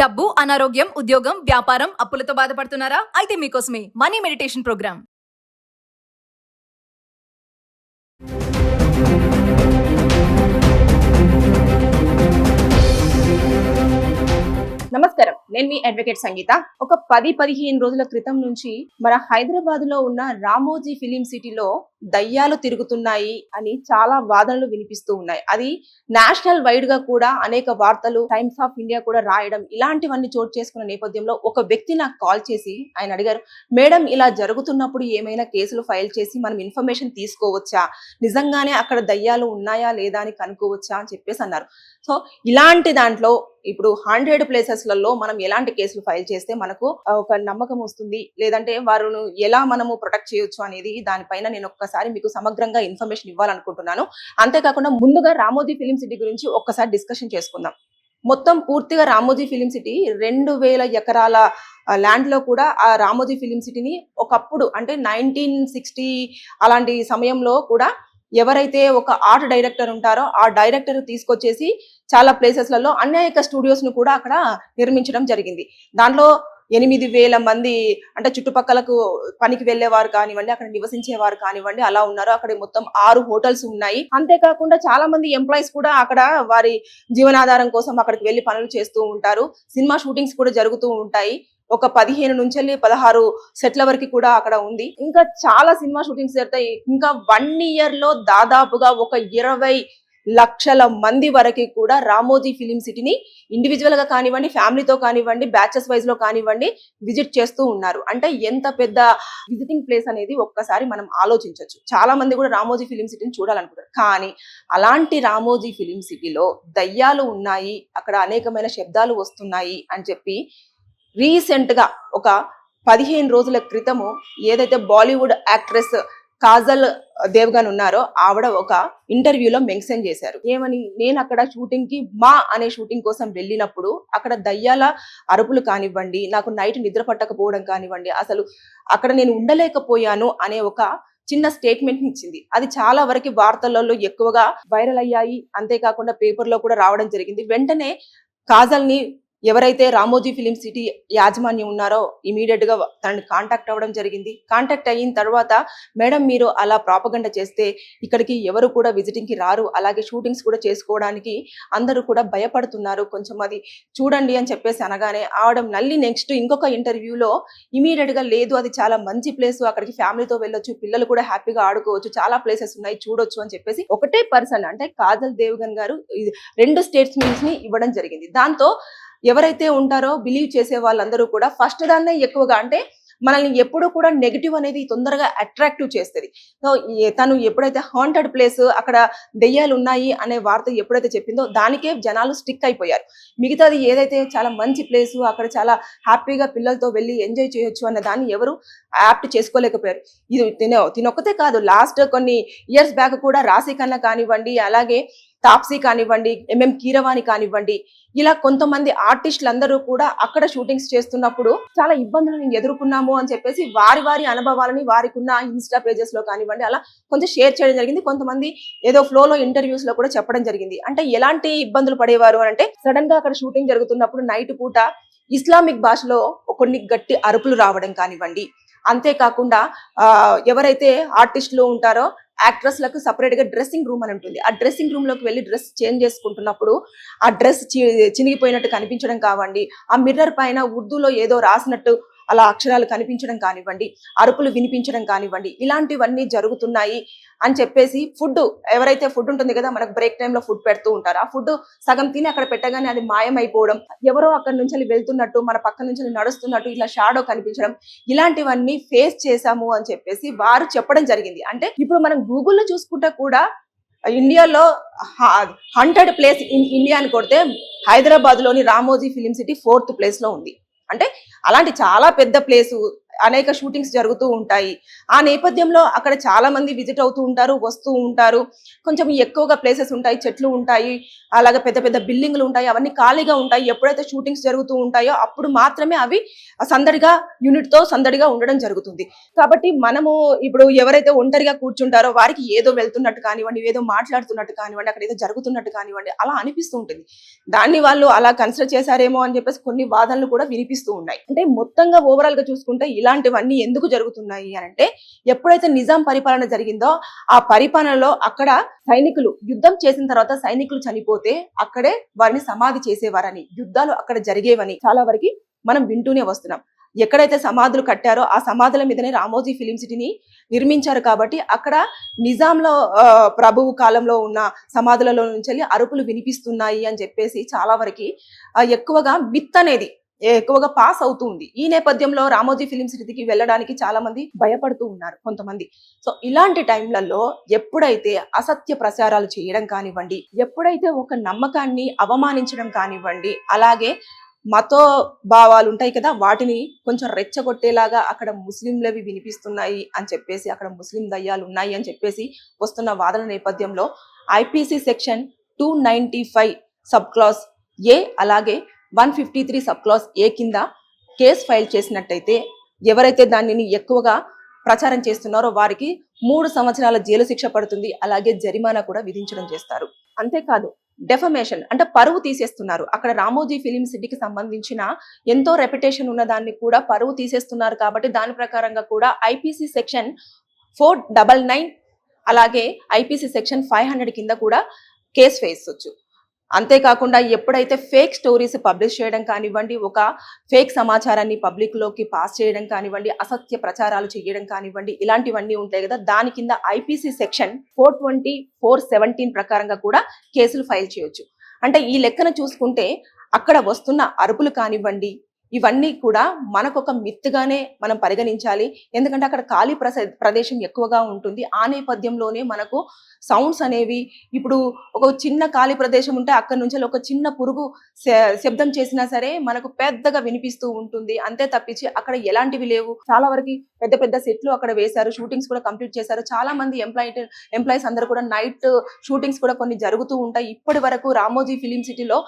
డబ్బు, అనారోగ్యం, ఉద్యోగం, వ్యాపారం, అప్పులతో బాధపడుతున్నారా? అయితే మీకోసమే మనీ మెడిటేషన్ ప్రోగ్రామ్. నమస్కారం, నేను మీ అడ్వకేట్ సంగీత. ఒక 10-15 రోజుల క్రితం నుంచి మన హైదరాబాద్ లో ఉన్న రామోజీ ఫిలిం సిటీలో దయ్యాలు తిరుగుతున్నాయి అని చాలా వాదనలు వినిపిస్తూ ఉన్నాయి. అది నేషనల్ వైడ్ గా కూడా అనేక వార్తలు, టైమ్స్ ఆఫ్ ఇండియా కూడా రాయడం, ఇలాంటివన్నీ చోటు చేసుకున్న నేపథ్యంలో ఒక వ్యక్తి నాకు కాల్ చేసి ఆయన అడిగారు, మేడం ఇలా జరుగుతున్నప్పుడు ఏమైనా కేసులు ఫైల్ చేసి మనం ఇన్ఫర్మేషన్ తీసుకోవచ్చా, నిజంగానే అక్కడ దయ్యాలు ఉన్నాయా లేదా అని కనుక్కోవచ్చా అని చెప్పేసి అన్నారు. సో ఇలాంటి దాంట్లో ఇప్పుడు 100 ప్లేసెస్లలో మనం ఎలాంటి కేసులు ఫైల్ చేస్తే మనకు ఒక నమ్మకం వస్తుంది, లేదంటే వారిని ఎలా మనము ప్రొటెక్ట్ చేయొచ్చు అనేది దానిపైన నేను ఒక్కసారి మీకు సమగ్రంగా ఇన్ఫర్మేషన్ ఇవ్వాలనుకుంటున్నాను. అంతేకాకుండా ముందుగా రామోజీ ఫిలిం సిటీ గురించి ఒక్కసారి డిస్కషన్ చేసుకుందాం. మొత్తం పూర్తిగా రామోజీ ఫిలిం సిటీ 2000 ఎకరాల ల్యాండ్ లో కూడా ఆ రామోజీ ఫిలిం సిటీని ఒకప్పుడు అంటే 1960 అలాంటి సమయంలో కూడా ఎవరైతే ఒక ఆర్ట్ డైరెక్టర్ ఉంటారో ఆ డైరెక్టర్ తీసుకొచ్చేసి చాలా ప్లేసెస్లలో అనేక స్టూడియోస్ ను కూడా అక్కడ నిర్మించడం జరిగింది. దాంట్లో 8,000 మంది అంటే చుట్టుపక్కలకు పనికి వెళ్లేవారు కానివ్వండి, అక్కడ నివసించేవారు కానివ్వండి అలా ఉన్నారు. అక్కడ మొత్తం 6 హోటల్స్ ఉన్నాయి. అంతేకాకుండా చాలా మంది ఎంప్లాయీస్ కూడా అక్కడ వారి జీవనాధారం కోసం అక్కడికి వెళ్లి పనులు చేస్తూ ఉంటారు. సినిమా షూటింగ్స్ కూడా జరుగుతూ ఉంటాయి. ఒక 15 నుంచి 16 సెట్ల వరకు కూడా అక్కడ ఉంది. ఇంకా చాలా సినిమా షూటింగ్స్ జరుగుతాయి. ఇంకా 1 ఇయర్ లో దాదాపుగా ఒక 20 లక్షల మంది వరకు కూడా రామోజీ ఫిలిం సిటీని ఇండివిజువల్ గా కానివ్వండి, ఫ్యామిలీతో కానివ్వండి, బ్యాచెస్ వైజ్ లో కానివ్వండి విజిట్ చేస్తూ ఉన్నారు. అంటే ఎంత పెద్ద విజిటింగ్ ప్లేస్ అనేది ఒక్కసారి మనం ఆలోచించవచ్చు. చాలా మంది కూడా రామోజీ ఫిలిం సిటీని చూడాలనుకుంటారు. కానీ అలాంటి రామోజీ ఫిలిం సిటీలో దయ్యాలు ఉన్నాయి, అక్కడ అనేకమైన శబ్దాలు వస్తున్నాయి అని చెప్పి రీసెంట్ గా ఒక 15 రోజుల క్రితము ఏదైతే బాలీవుడ్ యాక్ట్రెస్ కాజల్ దేవ్గన్ ఉన్నారో ఆవిడ ఒక ఇంటర్వ్యూలో మెన్షన్ చేశారు. ఏమని, నేను అక్కడ షూటింగ్ కి అనే షూటింగ్ కోసం వెళ్ళినప్పుడు అక్కడ దయ్యాల అరుపులు కానివ్వండి, నాకు నైట్ నిద్ర పట్టకపోవడం కానివ్వండి, అసలు అక్కడ నేను ఉండలేకపోయాను అనే ఒక చిన్న స్టేట్మెంట్ ఇచ్చింది. అది చాలా వరకు వార్తలలో ఎక్కువగా వైరల్ అయ్యాయి. అంతేకాకుండా పేపర్ లో కూడా రావడం జరిగింది. వెంటనే కాజల్ ని ఎవరైతే రామోజీ ఫిలిం సిటీ యాజమాన్యం ఉన్నారో ఇమీడియట్ గా తనని కాంటాక్ట్ అవ్వడం జరిగింది. కాంటాక్ట్ అయిన తర్వాత, మేడం మీరు అలా ప్రాపగండ చేస్తే ఇక్కడికి ఎవరు కూడా విజిటింగ్ కి రారు, అలాగే షూటింగ్స్ కూడా చేసుకోవడానికి అందరూ కూడా భయపడుతున్నారు, కొంచెం అది చూడండి అని చెప్పేసి అనగానే ఆవిడ మళ్ళీ నెక్స్ట్ ఇంకొక ఇంటర్వ్యూలో ఇమీడియట్ గా లేదు, అది చాలా మంచి ప్లేస్, అక్కడికి ఫ్యామిలీతో వెళ్ళొచ్చు, పిల్లలు కూడా హ్యాపీగా ఆడుకోవచ్చు, చాలా ప్లేసెస్ ఉన్నాయి చూడొచ్చు అని చెప్పేసి ఒకటే పర్సన్ అంటే కాజల్ దేవ్గన్ గారు 2 స్టేట్మెంట్స్ ని ఇవ్వడం జరిగింది. దాంతో ఎవరైతే ఉంటారో బిలీవ్ చేసే వాళ్ళందరూ కూడా ఫస్ట్ దాన్నే ఎక్కువగా అంటే మనల్ని ఎప్పుడు కూడా నెగిటివ్ అనేది తొందరగా అట్రాక్టివ్ చేస్తుంది. సో తను ఎప్పుడైతే హాంటెడ్ ప్లేస్, అక్కడ దెయ్యాలు ఉన్నాయి అనే వార్త ఎప్పుడైతే చెప్పిందో దానికే జనాలు స్టిక్ అయిపోయారు. మిగతాది ఏదైతే చాలా మంచి ప్లేస్, అక్కడ చాలా హ్యాపీగా పిల్లలతో వెళ్ళి ఎంజాయ్ చేయొచ్చు అన్న దాన్ని ఎవరు యాప్ట్ చేసుకోలేకపోయారు. ఇది తినొక్కతే కాదు, లాస్ట్ కొన్ని ఇయర్స్ బ్యాక్ కూడా రాశి ఖన్నా కానివ్వండి, అలాగే తాప్సీ కానివ్వండి, ఎంఎం కీరవాణి కానివ్వండి, ఇలా కొంతమంది ఆర్టిస్టులు అందరూ కూడా అక్కడ షూటింగ్స్ చేస్తున్నప్పుడు చాలా ఇబ్బందులను ఎదుర్కొన్నాము అని చెప్పేసి వారి అనుభవాలని వారికి ఉన్న ఇన్స్టా పేజెస్ లో కానివ్వండి అలా కొంచెం షేర్ చేయడం జరిగింది. కొంతమంది ఏదో ఫ్లోలో ఇంటర్వ్యూస్ లో కూడా చెప్పడం జరిగింది. అంటే ఎలాంటి ఇబ్బందులు పడేవారు అంటే, సడన్ గా అక్కడ షూటింగ్ జరుగుతున్నప్పుడు నైట్ పూట ఇస్లామిక్ భాషలో కొన్ని గట్టి అరుపులు రావడం కానివ్వండి, అంతేకాకుండా ఎవరైతే ఆర్టిస్టులు ఉంటారో యాక్ట్రెస్ లకు సపరేట్ గా డ్రెస్సింగ్ రూమ్ అని ఉంటుంది. ఆ డ్రెస్సింగ్ రూమ్ లోకి వెళ్ళి డ్రెస్ చేంజ్ చేసుకుంటున్నప్పుడు ఆ డ్రెస్ చినిగిపోయినట్టు కనిపించడం కావండి, ఆ మిర్రర్ పైన ఉర్దూలో ఏదో రాసినట్టు అలా అక్షరాలు కనిపించడం కానివ్వండి, అరుపులు వినిపించడం కానివ్వండి, ఇలాంటివన్నీ జరుగుతున్నాయి అని చెప్పేసి ఫుడ్, ఎవరైతే ఫుడ్ ఉంటుంది కదా మనకు బ్రేక్ టైంలో ఫుడ్ పెడుతూ ఉంటారు, ఆ ఫుడ్ సగం తిని అక్కడ పెట్టగానే అది మాయమైపోవడం, ఎవరో అక్కడి నుంచి వెళ్తున్నట్టు మన పక్క నుంచి నడుస్తున్నట్టు ఇలా షాడో కనిపించడం, ఇలాంటివన్నీ ఫేస్ చేశాము అని చెప్పేసి వారు చెప్పడం జరిగింది. అంటే ఇప్పుడు మనం గూగుల్లో చూసుకుంటే కూడా ఇండియాలో 100 ప్లేస్ ఇన్ ఇండియా అని కొడితే హైదరాబాద్ లోని Ramoji film city 4th place లో ఉంది. అంటే అలాంటి చాలా పెద్ద ప్లేసు, అనేక షూటింగ్స్ జరుగుతూ ఉంటాయి. ఆ నేపథ్యంలో అక్కడ చాలా మంది విజిట్ అవుతూ ఉంటారు, వస్తూ ఉంటారు. కొంచెం ఎక్కువగా ప్లేసెస్ ఉంటాయి, చెట్లు ఉంటాయి, అలాగే పెద్ద పెద్ద బిల్డింగ్లు ఉంటాయి, అవన్నీ ఖాళీగా ఉంటాయి. ఎప్పుడైతే షూటింగ్స్ జరుగుతూ ఉంటాయో అప్పుడు మాత్రమే అవి సందడిగా యూనిట్ తో సందడిగా ఉండడం జరుగుతుంది. కాబట్టి మనము ఇప్పుడు ఎవరైతే ఒంటరిగా కూర్చుంటారో వారికి ఏదో వెళ్తున్నట్టు కానివ్వండి, ఏదో మాట్లాడుతున్నట్టు కానివ్వండి, అక్కడ ఏదో జరుగుతున్నట్టు కానివ్వండి, అలా అనిపిస్తూ ఉంటుంది. దాన్ని వాళ్ళు అలా కన్సిడర్ చేశారేమో అని చెప్పేసి కొన్ని వాదనలు కూడా వినిపిస్తూ ఉన్నాయి. అంటే మొత్తంగా ఓవరాల్ గా చూసుకుంటే ఇలాంటివన్నీ ఎందుకు జరుగుతున్నాయి అని అంటే, ఎప్పుడైతే నిజాం పరిపాలన జరిగిందో ఆ పరిపాలనలో అక్కడ సైనికులు యుద్ధం చేసిన తర్వాత సైనికులు చనిపోతే అక్కడే వారిని సమాధి చేసేవారని, యుద్ధాలు అక్కడ జరిగేవని చాలా వరకు మనం వింటూనే వస్తున్నాం. ఎక్కడైతే సమాధులు కట్టారో ఆ సమాధుల మీదనే రామోజీ ఫిలిం సిటీని నిర్మించారు. కాబట్టి అక్కడ నిజాంలో ప్రభువు కాలంలో ఉన్న సమాధులలో నుంచి అరుపులు వినిపిస్తున్నాయి అని చెప్పేసి చాలా వరకు ఎక్కువగా మిత్ అనేది ఎక్కువగా పాస్ అవుతుంది. ఈ నేపథ్యంలో రామోజీ ఫిలిం సిటీకి వెళ్ళడానికి చాలా మంది భయపడుతూ ఉన్నారు కొంతమంది. సో ఇలాంటి టైంలలో ఎప్పుడైతే అసత్య ప్రచారాలు చేయడం కానివ్వండి, ఎప్పుడైతే ఒక నమ్మకాన్ని అవమానించడం కానివ్వండి, అలాగే మతో భావాలు ఉంటాయి కదా, వాటిని కొంచెం రెచ్చగొట్టేలాగా అక్కడ ముస్లింలవి వినిపిస్తున్నాయి అని చెప్పేసి, అక్కడ ముస్లిం దయ్యాలు ఉన్నాయి అని చెప్పేసి వస్తున్న వాదన నేపథ్యంలో ఐపీసీ సెక్షన్ 295 సబ్ క్లాస్ ఏ అలాగే 153 సబ్ క్లాస్ ఏ కింద కేసు ఫైల్ చేసినట్టయితే ఎవరైతే దానిని ఎక్కువగా ప్రచారం చేస్తున్నారో వారికి 3 సంవత్సరాల జైలు శిక్ష పడుతుంది, అలాగే జరిమానా కూడా విధించడం చేస్తారు. అంతేకాదు డెఫమేషన్ అంటే పరువు తీసేస్తున్నారు. అక్కడ రామోజీ ఫిలిం సిటీకి సంబంధించిన ఎంతో రెప్యుటేషన్ ఉన్న దాన్ని కూడా పరువు తీసేస్తున్నారు. కాబట్టి దాని ప్రకారంగా కూడా ఐపీసీ సెక్షన్ 499 అలాగే ఐపీసీ సెక్షన్ 500 కింద కూడా కేసు వేయొచ్చు. అంతేకాకుండా ఎప్పుడైతే ఫేక్ స్టోరీస్ పబ్లిష్ చేయడం కానివ్వండి, ఒక ఫేక్ సమాచారాన్ని పబ్లిక్ లోకి పాస్ చేయడం కానివ్వండి, అసత్య ప్రచారాలు చేయడం కానివ్వండి, ఇలాంటివన్నీ ఉంటాయి కదా, దాని కింద ఐపీసీ సెక్షన్ 420, 417 ప్రకారంగా కూడా కేసులు ఫైల్ చేయొచ్చు. అంటే ఈ లెక్కన చూసుకుంటే అక్కడ వస్తున్న అరుపులు కానివ్వండి, ఇవన్నీ కూడా మనకొక మిత్తుగానే మనం పరిగణించాలి. ఎందుకంటే అక్కడ ఖాళీ ప్రదేశం ఎక్కువగా ఉంటుంది. ఆ నేపథ్యంలోనే మనకు సౌండ్స్ అనేవి, ఇప్పుడు ఒక చిన్న ఖాళీ ప్రదేశం ఉంటే అక్కడ నుంచి ఒక చిన్న పురుగు శబ్దం చేసినా సరే మనకు పెద్దగా వినిపిస్తూ ఉంటుంది. అంతే తప్పించి అక్కడ ఎలాంటివి లేవు. చాలా వరకు పెద్ద పెద్ద సెట్లు అక్కడ వేశారు, షూటింగ్స్ కూడా కంప్లీట్ చేశారు. చాలా మంది ఎంప్లాయీస్ అందరూ కూడా నైట్ షూటింగ్స్ కూడా కొన్ని జరుగుతూ ఉంటాయి. ఇప్పటి వరకు రామోజీ ఫిలిం సిటీలో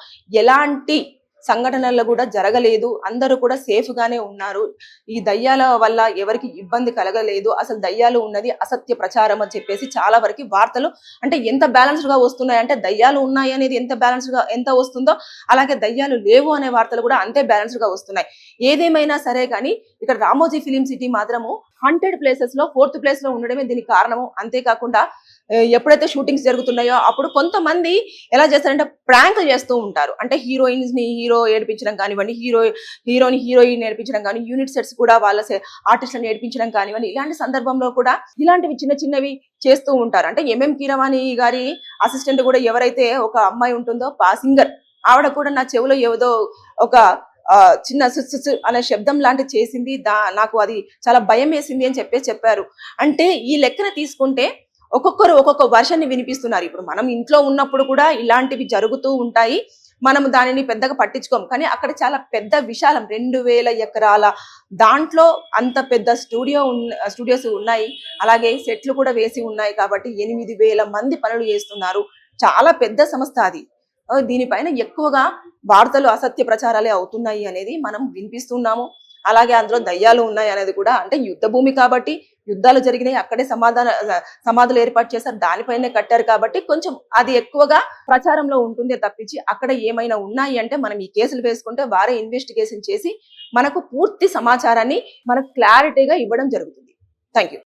ఎలాంటి సంఘటనలు కూడా జరగలేదు, అందరూ కూడా సేఫ్ గానే ఉన్నారు. ఈ దయ్యాల వల్ల ఎవరికి ఇబ్బంది కలగలేదు. అసలు దయ్యాలు ఉన్నది అసత్య ప్రచారం అని చెప్పేసి చాలా వరకు వార్తలు అంటే ఎంత బ్యాలెన్స్డ్ గా వస్తున్నాయి అంటే, దయ్యాలు ఉన్నాయి అనేది ఎంత బ్యాలెన్స్డ్ గా ఎంత వస్తుందో అలాగే దయ్యాలు లేవు అనే వార్తలు కూడా అంతే బ్యాలెన్స్డ్ గా వస్తున్నాయి. ఏదేమైనా సరే కానీ ఇక్కడ రామోజీ ఫిలిం సిటీ మాత్రము 100 ప్లేసెస్ లో 4th ప్లేస్ లో ఉండడమే దీనికి కారణము. అంతేకాకుండా ఎప్పుడైతే షూటింగ్స్ జరుగుతున్నాయో అప్పుడు కొంతమంది ఎలా చేస్తారంటే ప్రాంక్ చేస్తూ ఉంటారు. అంటే హీరోయిన్స్ ని హీరో ఏడిపించడం కానివ్వండి, హీరోయిన్ ఏడిపించడం కానీ, యూనిట్ సెట్స్ కూడా వాళ్ళ ఆర్టిస్టులను ఏడిపించడం కానివ్వండి, ఇలాంటి సందర్భంలో కూడా ఇలాంటివి చిన్న చిన్నవి చేస్తూ ఉంటారు. అంటే ఎంఎం కీరవాణి గారి అసిస్టెంట్ కూడా ఎవరైతే ఒక అమ్మాయి ఉంటుందో సింగర్, ఆవిడ కూడా నా చెవిలో ఏదో ఒక చిన్న సుసు అనే శబ్దం లాంటివి చేసింది, నాకు అది చాలా భయం వేసింది అని చెప్పారు. అంటే ఈ లెక్కన తీసుకుంటే ఒక్కొక్కరు ఒక్కొక్క వర్షన్ని వినిపిస్తున్నారు. ఇప్పుడు మనం ఇంట్లో ఉన్నప్పుడు కూడా ఇలాంటివి జరుగుతూ ఉంటాయి, మనం దానిని పెద్దగా పట్టించుకోం. కానీ అక్కడ చాలా పెద్ద విశాలం 2000 ఎకరాల దాంట్లో అంత పెద్ద స్టూడియోస్ ఉన్నాయి, అలాగే సెట్లు కూడా వేసి ఉన్నాయి. కాబట్టి 8000 మంది పనులు చేస్తున్నారు. చాలా పెద్ద సంస్థ అది. దీనిపైన ఎక్కువగా వార్తలు అసత్య ప్రచారాలే అవుతున్నాయి అనేది మనం వినిపిస్తున్నాము. అలాగే అందులో దయ్యాలు ఉన్నాయి అనేది కూడా, అంటే యుద్ధ భూమి కాబట్టి యుద్ధాలు జరిగినాయి, అక్కడే సమాధులు ఏర్పాటు చేశారు, దానిపైనే కట్టారు. కాబట్టి కొంచెం అది ఎక్కువగా ప్రచారంలో ఉంటుంది తప్పించి అక్కడ ఏమైనా ఉన్నాయి అంటే మనం ఈ కేసులు వేసుకుంటే వారే ఇన్వెస్టిగేషన్ చేసి మనకు పూర్తి సమాచారాన్ని మనకు క్లారిటీగా ఇవ్వడం జరుగుతుంది. Thank you.